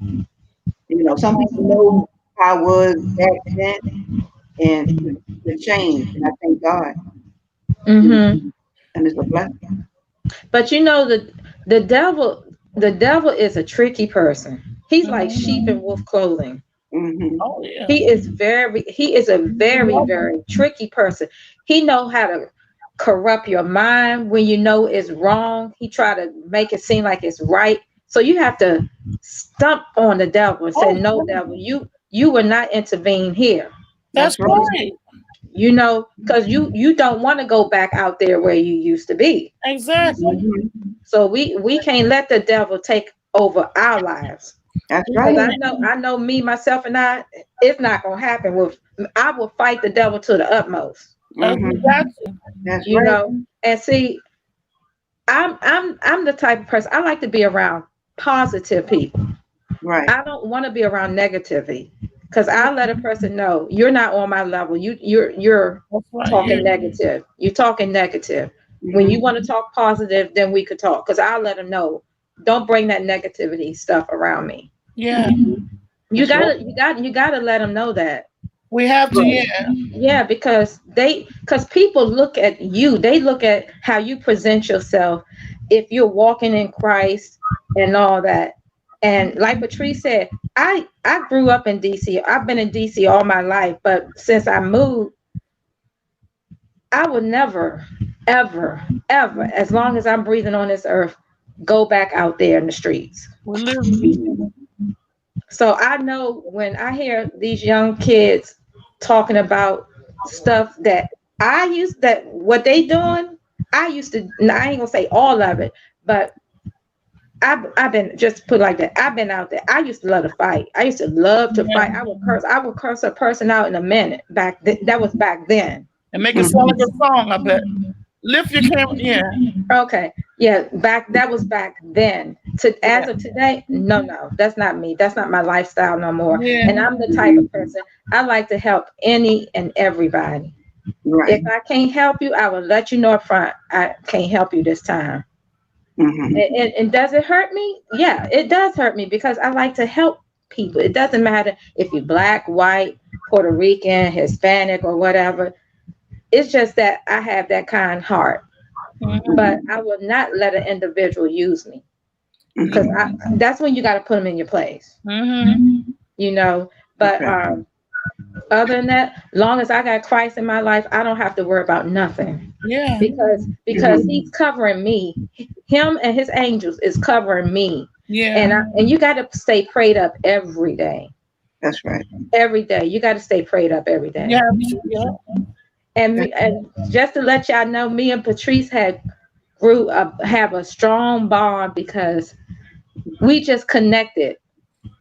B: Some people know how I was back then and the change, and I thank God, you know,
C: Mm-hmm.
B: and it's a blessing.
C: But the devil is a tricky person. He's like sheep in wolf clothing.
B: Hmm.
A: Oh yeah.
C: He is a very, very tricky person. He know how to corrupt your mind when you know it's wrong. He try to make it seem like it's right. So you have to stump on the devil and say,
A: Oh,
C: no, devil, you will not intervene here.
A: that's
B: That's right.
A: right.
C: Because you don't want to go back out there where you used to be.
A: Exactly.
B: Hmm.
C: So we can't let the devil take over our lives.
B: That's
C: Because
B: right.
C: I know me, myself, and it's not gonna happen. I will fight the devil to the utmost.
A: You
B: Hmm.
A: got to.
B: That's
C: You
B: right.
C: know, and see, I'm the type of person I like to be around positive people.
B: Right.
C: I don't want to be around negativity because I let a person know you're not on my level. You're
A: That's right.
C: talking
A: Yeah.
C: negative. You're talking negative. When you
B: Hmm.
C: want to talk positive, then we could talk. Because I'll let them know. Don't bring that negativity stuff around me.
A: Yeah.
B: Hmm.
C: You
B: That's right.
C: gotta, you got, you gotta let them know that.
A: We have to.
B: Right.
A: Yeah.
C: Yeah, because people look at you. They look at how you present yourself. If you're walking in Christ and all that. And like Patrice said, I grew up in DC. I've been in DC all my life, but since I moved, I would never, ever, ever, as long as I'm breathing on this earth, go back out there in the streets.
A: We literally.
C: So I know when I hear these young kids talking about stuff that what they doing, I used to, I ain't gonna say all of it, but I've been, just put it like that. I've been out there. I used to love to fight. I used to love to
A: Yeah.
C: fight. I would curse a person out in a minute. That was back then.
A: And make it sound like a song, I bet. Lift your camera. Yeah.
C: Okay. Yeah, that was back then. As
A: Yeah.
C: of today, no, that's not me. That's not my lifestyle no more.
A: Yeah.
C: And I'm the type of person, I like to help any and everybody.
B: Right.
C: If I can't help you, I will let you know up front. I can't help you this time.
B: Mm-hmm.
C: And does it hurt me? Yeah, it does hurt me because I like to help people. It doesn't matter if you're black, white, Puerto Rican, Hispanic, or whatever. It's just that I have that kind heart.
A: Mhm.
C: But I will not let an individual use me, because that's when you got to put them in your place,
A: Mhm.
C: you know. But
B: Okay.
C: other than that, long as I got Christ in my life, I don't have to worry about nothing,
A: Yeah.
C: because
B: Mhm.
C: He's covering me. Him and His angels is covering me,
A: Yeah.
C: and you got to stay prayed up every day.
B: That's right.
C: Every day, you got to stay prayed up every day.
A: Yeah. Yeah.
C: And just to let y'all know, me and Patrice have a strong bond because we just connected,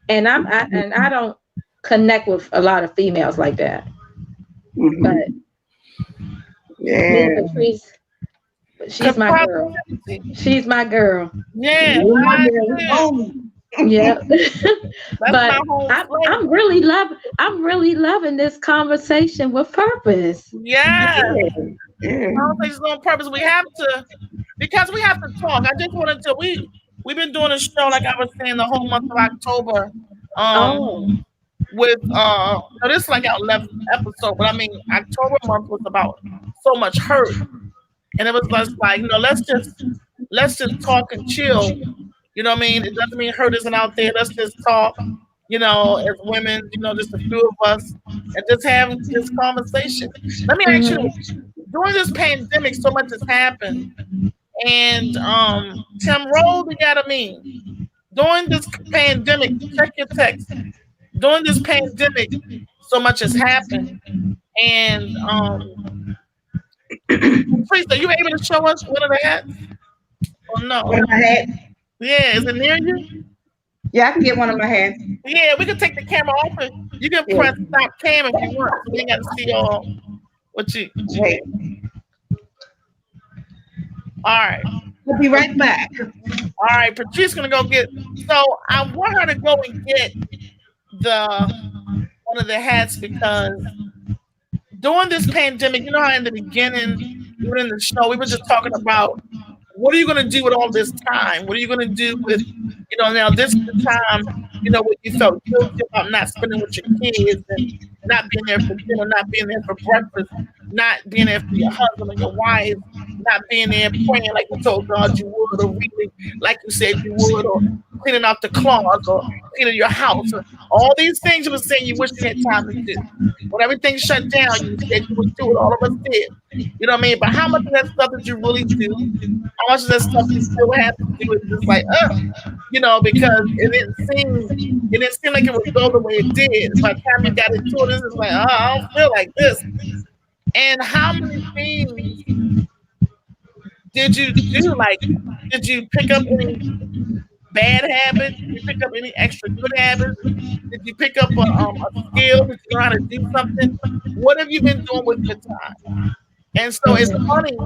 C: and I don't connect with a lot of females like that,
B: Mm-hmm.
C: but me
B: Yeah.
C: and Patrice,
A: Cause
C: she's my girl.
A: positivity.
C: She's my girl.
A: Yeah.
B: We're not
A: I
B: there. We're
A: do.
B: home.
C: Yeah.
A: That's my
C: But
A: whole
C: I'm
A: flavor.
C: really loving this conversation with purpose.
A: Yeah.
B: Yeah. Yeah.
A: Conversations on purpose. We have to, because we have to talk. I just wanted to. We've been doing a show, like I was saying, the whole month of October.
C: Oh.
A: With no, this is like our 11th episode, but I mean October month was about so much hurt, and it was just like, let's just talk and chill. You know what I mean? It doesn't mean hurt isn't out there. Let's just talk. As women, just a few of us, and just have this conversation. Let me ask you,
C: Mhm.
A: during this pandemic, so much has happened, and Tim, roll the gotta mean. During this pandemic, check your text. During this pandemic, so much has happened, and Patrice, are you able to show us one of the hats? Or
B: One
A: no?
B: of my hats.
A: Yeah, is it near you?
B: Yeah, I can get one of my hats.
A: Yeah, we can take the camera off. And you can
B: Yeah.
A: press stop cam if you want, so we ain't got to see all what you
B: Hey,
A: did. All right,
B: we'll be right back.
A: all right. Patrice gonna go get. So I want her to go and get the one of the hats because during this pandemic, you know how in the beginning, even in the show, we were just talking about what are you going to do with all this time? What are you going to do with, now this is the time, when you felt guilty about not spending with your kids and not being there for dinner, not being there for breakfast, not being there for your husband or your wife, not being there praying like you told God you would, or reading like you said you would, or cleaning out the closet, or cleaning your house, or all these things you were saying you wish you had time to do. When everything shut down, you said you would do it. All of us did. You know what I mean? But how much of that stuff did you really do? How much of that stuff you still have to do? It's just like, because it didn't seem like it would go the way it did. By the time you got into it, it's like, I don't feel like this. And how many things did you do? Like, did you pick up any bad habits? Did you pick up any extra good habits? Did you pick up a skill? Did you know how to do something? What have you been doing with your time? And so it's funny,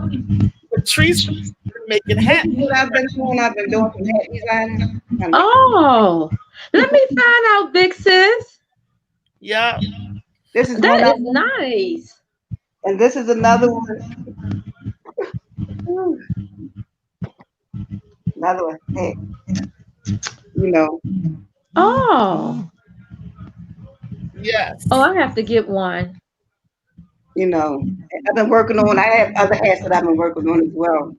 A: Patrice been making
B: This
A: hats.
B: is what I've been doing. I've been doing some hat designing.
C: Oh, let me find out, big sis.
A: Yeah.
B: This is one
C: That
B: of
C: is
B: them,
C: nice.
B: and this is another one. Whew, another one. Hey, you know,
C: Oh,
A: Yes.
C: I have to get one.
B: you know. I've been working on. I have other hats that I've been working on as well.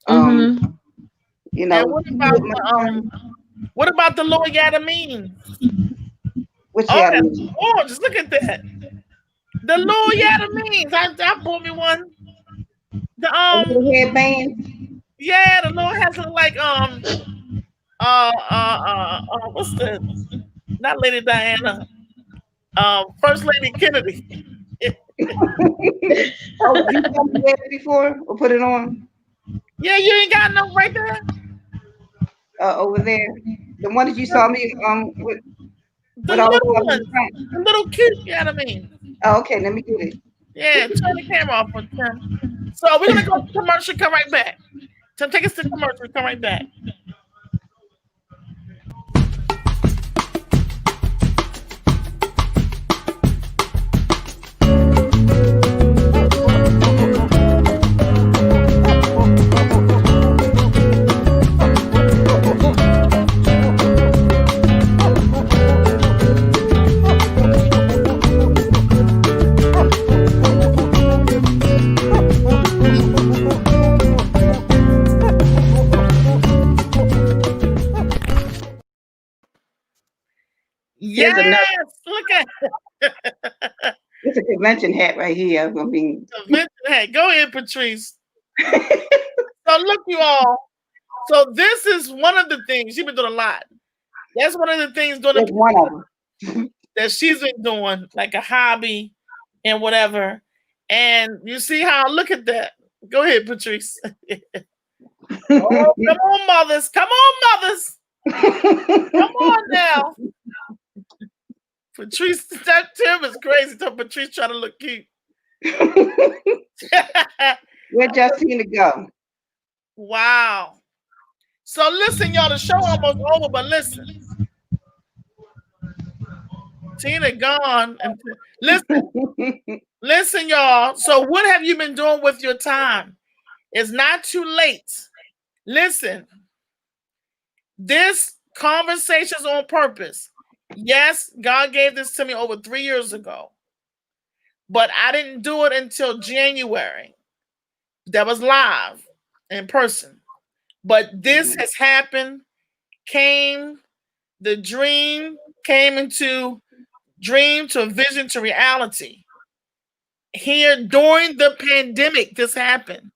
B: Um,
C: Mm-hmm.
B: you
A: And
B: know,
A: what about
B: with my
A: the
B: son,
A: Lord Yadameen?
B: which
A: Oh,
B: he had
A: that's
B: me.
A: gorgeous. Look at that. The Lord Yadameen. I bought me one. The
B: A little headband.
A: yeah, the Lord has it like what's the not Lady Diana, First Lady Kennedy.
B: Oh, you told me wear it before or put it on?
A: Yeah, you ain't got no right there.
B: over there, the one that you saw me
A: The
B: with all the
A: little
B: stuff in
A: ones,
B: the front.
A: the little cute. You know what I mean?
B: Oh, okay, let me get it.
A: Yeah, turn the camera off on Tim. So we're gonna go to commercial. Come right back. Tim, take us to commercial. Come right back.
B: Here's another.
A: Yes, look at
B: It's a convention hat right here. I mean,
A: the vintage hat. Go ahead, Patrice. So look, you all. So this is one of the things she's been doing a lot. That's one of the things doing
B: that's one of them.
A: that she's been doing, like a hobby and whatever. And you see how look at that. Go ahead, Patrice. Oh, come on, mothers. Come on, mothers. Come on now. Patrice, that Tim is crazy. So Patrice trying to look cute.
B: Where Justina go?
A: Wow. So listen, y'all, the show almost over, but listen. Tina gone. And listen, y'all. So what have you been doing with your time? It's not too late. Listen. This conversation's on purpose. Yes, God gave this to me over 3 years ago. But I didn't do it until January. That was live in person. But this has happened, the dream came into dream to vision to reality. Here during the pandemic, this happened.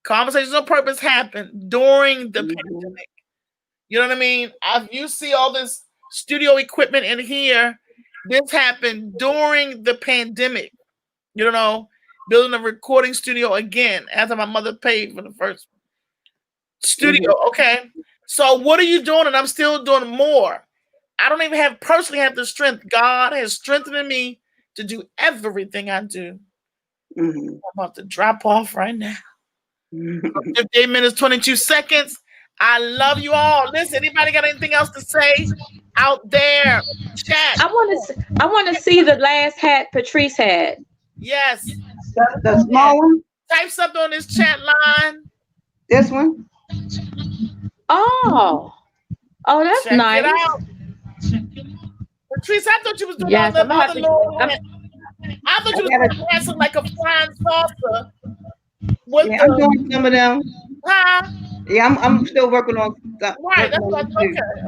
A: Conversations on Purpose happened during the pandemic. You know what I mean? You see all this studio equipment in here. This happened during the pandemic. You know, building a recording studio again after my mother paid for the first studio. Okay. So what are you doing? And I'm still doing more. I don't even personally have the strength. God has strengthened me to do everything I do. I'm about to drop off right now. 58 minutes, 22 seconds. I love you all. Listen, anybody got anything else to say out there? Chat.
C: I want to see the last hat Patrice had.
A: Yes.
B: The small one?
A: Type something on this chat line.
B: This one?
C: Oh, that's
A: Check
C: nice.
A: it out. Patrice, I thought you was doing
C: Yes,
A: all the other little. I thought you was dancing like a flying saucer.
B: Yeah, I'm doing some of them.
A: Huh?
B: Yeah, I'm still working on stuff.
A: Right, that's what.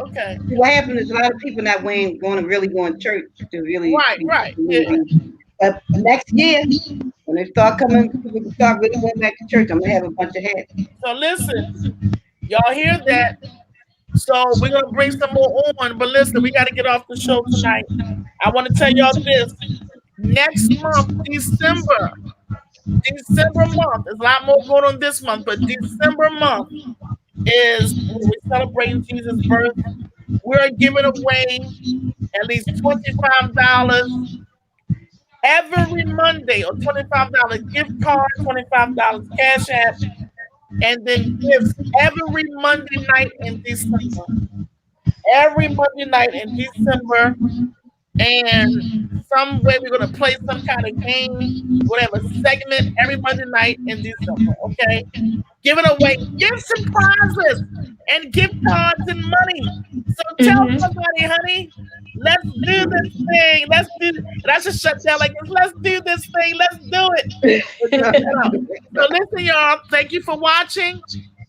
A: Okay.
B: What happened is a lot of people not going to really go in church to really.
A: Right. Yeah.
B: But next year, when they start coming, people start really going back to church. I'm gonna have a bunch of hats.
A: So listen, y'all hear that? So we're gonna bring some more on, but listen, we got to get off the show tonight. I want to tell y'all this: next month, December month. There's a lot more going on this month, but December month is when we celebrate Jesus' birth. We're giving away at least $25 every Monday, or $25 gift card, $25 cash app, and then gifts every Monday night in December. Every Monday night in December, and some way we're gonna play some kind of game, whatever segment every Monday night in December. Okay, giving away gifts and prizes and gift cards and money. So tell somebody, honey, let's do this thing. Let's do. And I should shut down like this. Let's do this thing. Let's do it. So listen, y'all. Thank you for watching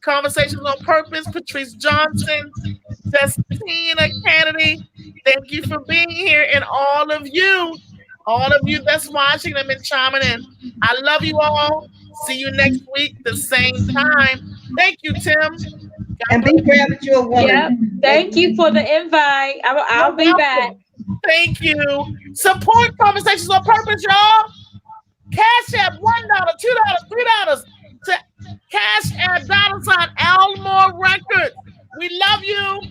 A: Conversations on Purpose. Patrice Johnson, Justina Cannady. Thank you for being here, and all of you that's watching them and chiming in. I love you all. See you next week, the same time. Thank you, Tim.
B: And be proud that you're a woman.
C: Yep. Thank you for the invite. I'll be back.
A: Thank you. Support Conversations on Purpose, y'all. Cash App $1, $2, $3 to Cash App $sign Elmore Records. We love you.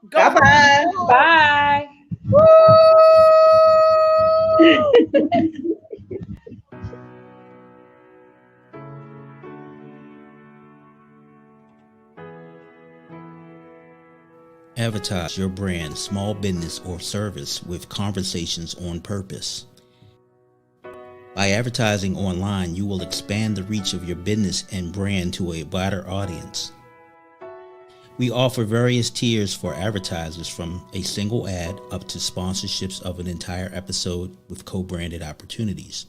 A: Go
B: Bye-bye.
C: Bye.
D: Advertise your brand, small business, or service with Conversations on Purpose. By advertising online, you will expand the reach of your business and brand to a wider audience. We offer various tiers for advertisers, from a single ad up to sponsorships of an entire episode with co-branded opportunities.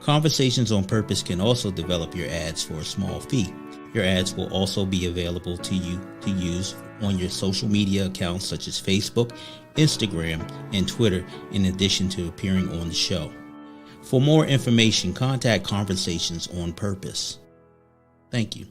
D: Conversations on Purpose can also develop your ads for a small fee. Your ads will also be available to you to use on your social media accounts such as Facebook, Instagram, and Twitter, in addition to appearing on the show. For more information, contact Conversations on Purpose. Thank you.